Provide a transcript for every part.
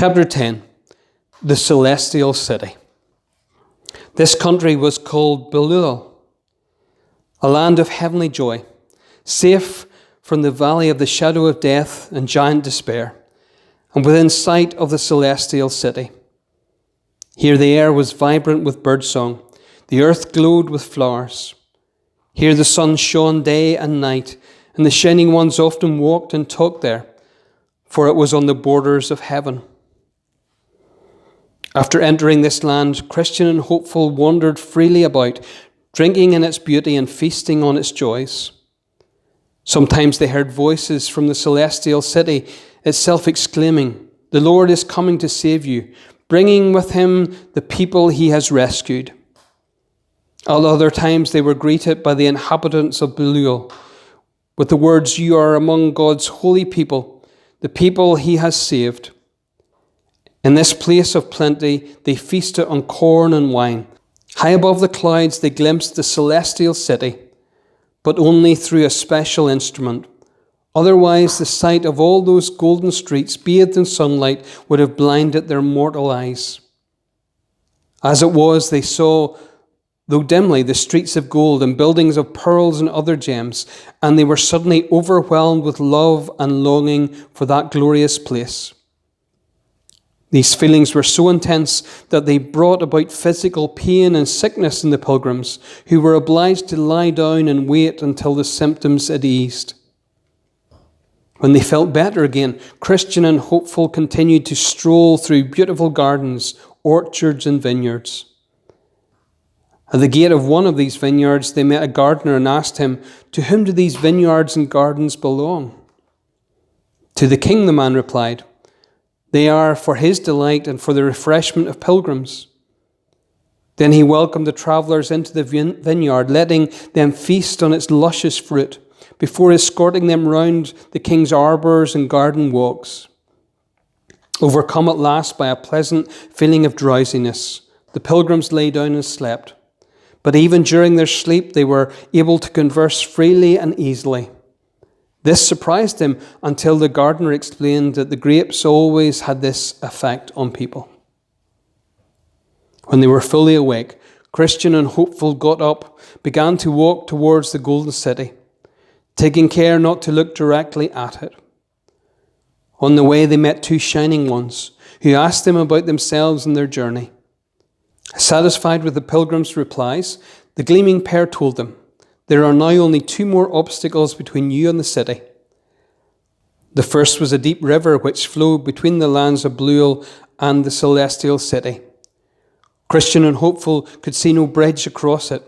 Chapter 10, the Celestial City. This country was called Donegal, a land of heavenly joy, safe from the valley of the shadow of death and giant despair, and within sight of the celestial city. Here the air was vibrant with birdsong, the earth glowed with flowers. Here the sun shone day and night, and the shining ones often walked and talked there, for it was on the borders of heaven. After entering this land, Christian and hopeful wandered freely about, drinking in its beauty and feasting on its joys. Sometimes they heard voices from the celestial city itself exclaiming, "The Lord is coming to save you, bringing with him the people he has rescued." At other times they were greeted by the inhabitants of Donegal with the words, "You are among God's holy people, the people he has saved." In this place of plenty, they feasted on corn and wine. High above the clouds, they glimpsed the celestial city, but only through a special instrument. Otherwise, the sight of all those golden streets bathed in sunlight would have blinded their mortal eyes. As it was, they saw, though dimly, the streets of gold and buildings of pearls and other gems, and they were suddenly overwhelmed with love and longing for that glorious place. These feelings were so intense that they brought about physical pain and sickness in the pilgrims, who were obliged to lie down and wait until the symptoms had eased. When they felt better again, Christian and hopeful continued to stroll through beautiful gardens, orchards, and vineyards. At the gate of one of these vineyards, they met a gardener and asked him, "To whom do these vineyards and gardens belong?" "To the king," the man replied. "They are for his delight and for the refreshment of pilgrims." Then he welcomed the travellers into the vineyard, letting them feast on its luscious fruit, before escorting them round the king's arbours and garden walks. Overcome at last by a pleasant feeling of drowsiness, the pilgrims lay down and slept. But even during their sleep, they were able to converse freely and easily. This surprised him until the gardener explained that the grapes always had this effect on people. When they were fully awake, Christian and hopeful got up, began to walk towards the golden city, taking care not to look directly at it. On the way, they met two shining ones, who asked them about themselves and their journey. Satisfied with the pilgrims' replies, the gleaming pair told them, "There are now only two more obstacles between you and the city." The first was a deep river which flowed between the lands of Donegal and the celestial city. Christian and hopeful could see no bridge across it.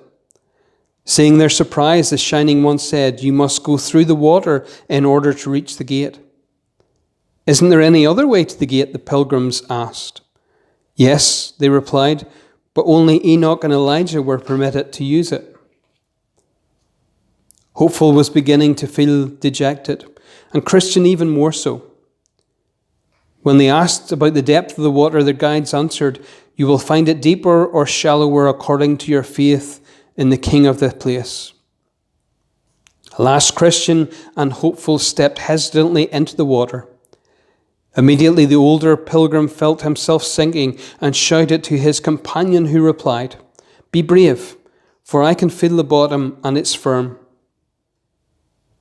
Seeing their surprise, the shining one said, "You must go through the water in order to reach the gate." "Isn't there any other way to the gate?" the pilgrims asked. "Yes," they replied, "but only Enoch and Elijah were permitted to use it." Hopeful was beginning to feel dejected, and Christian even more so. When they asked about the depth of the water, their guides answered, "You will find it deeper or shallower according to your faith in the King of the place." At last, Christian and hopeful stepped hesitantly into the water. Immediately the older pilgrim felt himself sinking and shouted to his companion, who replied, "Be brave, for I can feel the bottom and it's firm."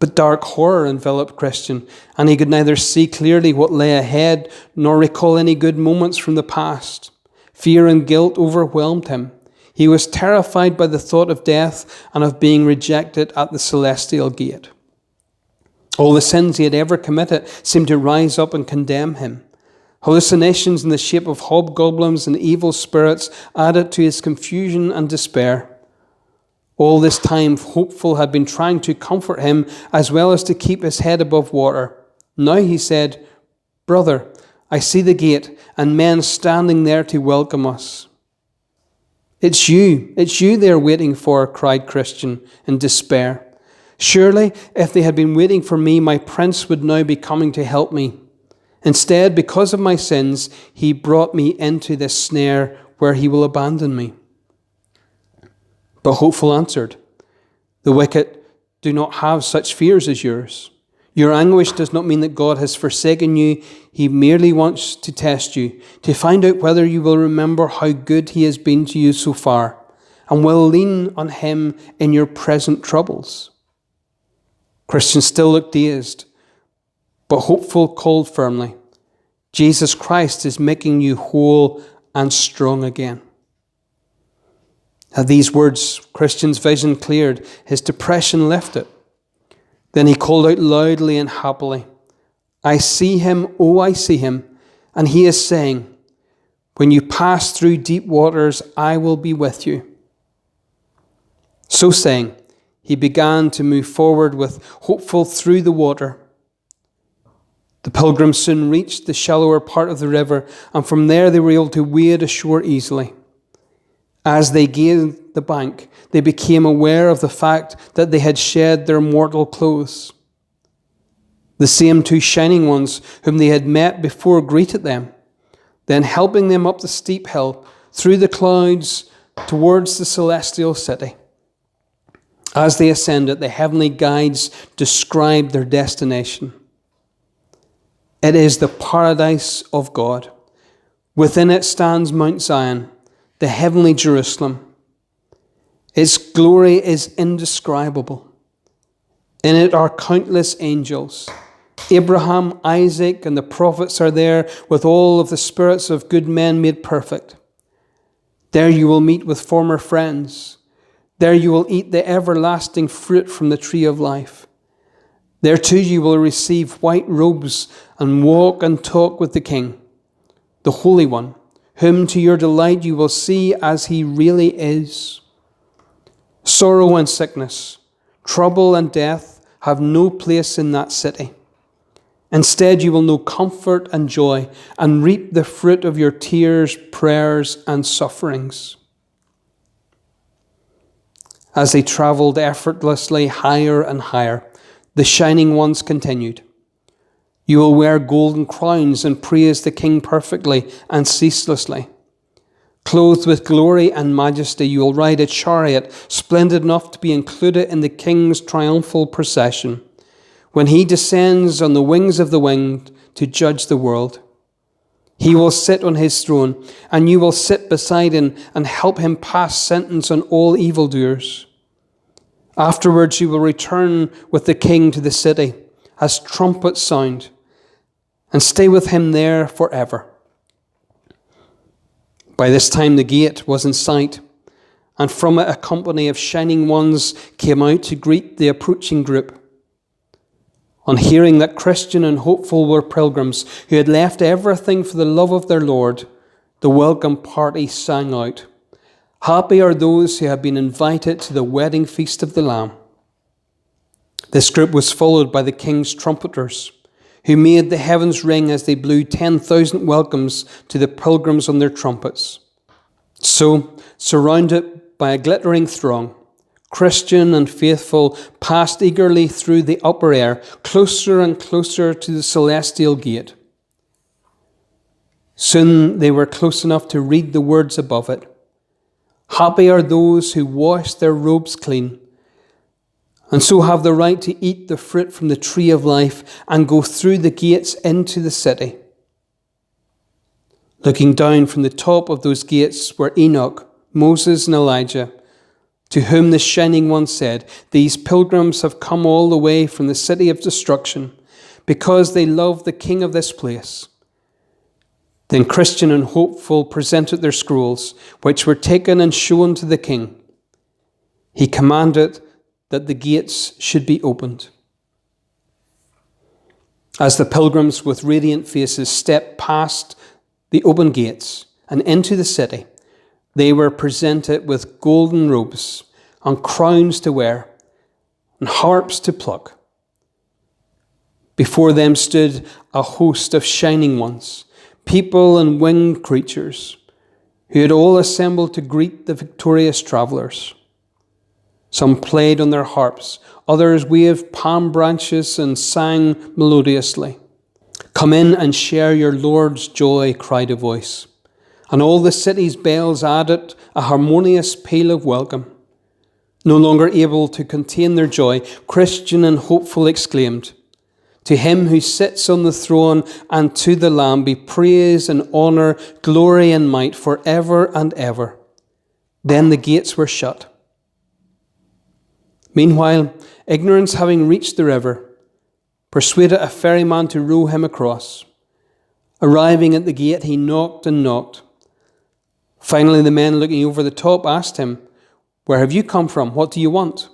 But dark horror enveloped Christian, and he could neither see clearly what lay ahead nor recall any good moments from the past. Fear and guilt overwhelmed him. He was terrified by the thought of death and of being rejected at the celestial gate. All the sins he had ever committed seemed to rise up and condemn him. Hallucinations in the shape of hobgoblins and evil spirits added to his confusion and despair. All this time, Hopeful had been trying to comfort him as well as to keep his head above water. Now he said, "Brother, I see the gate and men standing there to welcome us." It's you they're waiting for," cried Christian in despair. "Surely, if they had been waiting for me, my prince would now be coming to help me. Instead, because of my sins, he brought me into this snare where he will abandon me." But Hopeful answered, "The wicked do not have such fears as yours. Your anguish does not mean that God has forsaken you. He merely wants to test you, to find out whether you will remember how good he has been to you so far, and will lean on him in your present troubles. Christians still look dazed, but hopeful called firmly. Jesus Christ is making you whole and strong again. At these words, Christian's vision cleared, his depression lifted. Then he called out loudly and happily, I see him, oh, I see him. And he is saying, when you pass through deep waters, I will be with you. So saying, he began to move forward with hopeful through the water. The pilgrims soon reached the shallower part of the river, and from there they were able to wade ashore easily. As they gained the bank, they became aware of the fact that they had shed their mortal clothes. The same two shining ones whom they had met before greeted them, then helping them up the steep hill, through the clouds, towards the celestial city. As they ascended, the heavenly guides described their destination. It is the paradise of God. Within it stands Mount Zion, the heavenly Jerusalem. Its glory is indescribable. In it are countless angels. Abraham, Isaac, and the prophets are there with all of the spirits of good men made perfect. There you will meet with former friends. There you will eat the everlasting fruit from the tree of life. There too you will receive white robes and walk and talk with the King, the Holy One, whom to your delight you will see as he really is. Sorrow and sickness, trouble and death have no place in that city. Instead, you will know comfort and joy and reap the fruit of your tears, prayers, and sufferings. As they traveled effortlessly higher and higher, the shining ones continued. You will wear golden crowns and praise the King perfectly and ceaselessly. Clothed with glory and majesty, you will ride a chariot splendid enough to be included in the King's triumphal procession when he descends on the wings of the wind to judge the world. He will sit on his throne, and you will sit beside him and help him pass sentence on all evildoers. Afterwards, you will return with the King to the city as trumpets sound, and stay with him there forever. By this time the gate was in sight, and from it a company of shining ones came out to greet the approaching group. On hearing that Christian and hopeful were pilgrims who had left everything for the love of their Lord, the welcome party sang out, Happy are those who have been invited to the wedding feast of the Lamb. This group was followed by the King's trumpeters, who made the heavens ring as they blew 10,000 welcomes to the pilgrims on their trumpets. So, surrounded by a glittering throng, Christian and faithful passed eagerly through the upper air, closer and closer to the celestial gate. Soon they were close enough to read the words above it. Happy are those who wash their robes clean, and so have the right to eat the fruit from the tree of life and go through the gates into the city. Looking down from the top of those gates were Enoch, Moses, and Elijah, to whom the Shining One said, These pilgrims have come all the way from the city of destruction, because they love the King of this place. Then Christian and hopeful presented their scrolls, which were taken and shown to the King. He commanded that the gates should be opened. As the pilgrims with radiant faces stepped past the open gates and into the city, they were presented with golden robes and crowns to wear and harps to pluck. Before them stood a host of shining ones, people and winged creatures, who had all assembled to greet the victorious travellers. Some played on their harps, others waved palm branches and sang melodiously. Come in and share your Lord's joy, cried a voice. And all the city's bells added a harmonious peal of welcome. No longer able to contain their joy, Christian and hopeful exclaimed, To him who sits on the throne and to the Lamb be praise and honour, glory and might for ever and ever. Then the gates were shut. Meanwhile, Ignorance, having reached the river, persuaded a ferryman to row him across. Arriving at the gate, he knocked and knocked. Finally, the men looking over the top asked him, "Where have you come from? What do you want?"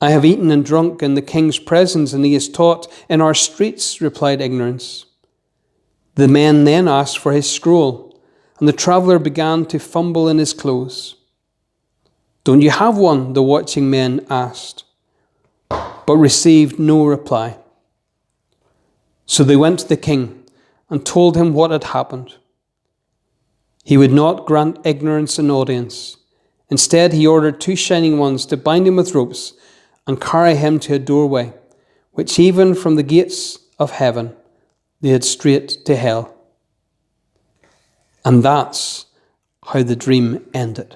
"I have eaten and drunk in the king's presence, and he has taught in our streets," replied Ignorance. The men then asked for his scroll, and the traveller began to fumble in his clothes. "Don't you have one?" the watching men asked, but received no reply. So they went to the king and told him what had happened. He would not grant Ignorance an audience. Instead, he ordered 2 shining ones to bind him with ropes and carry him to a doorway, which even from the gates of heaven led straight to hell. And that's how the dream ended.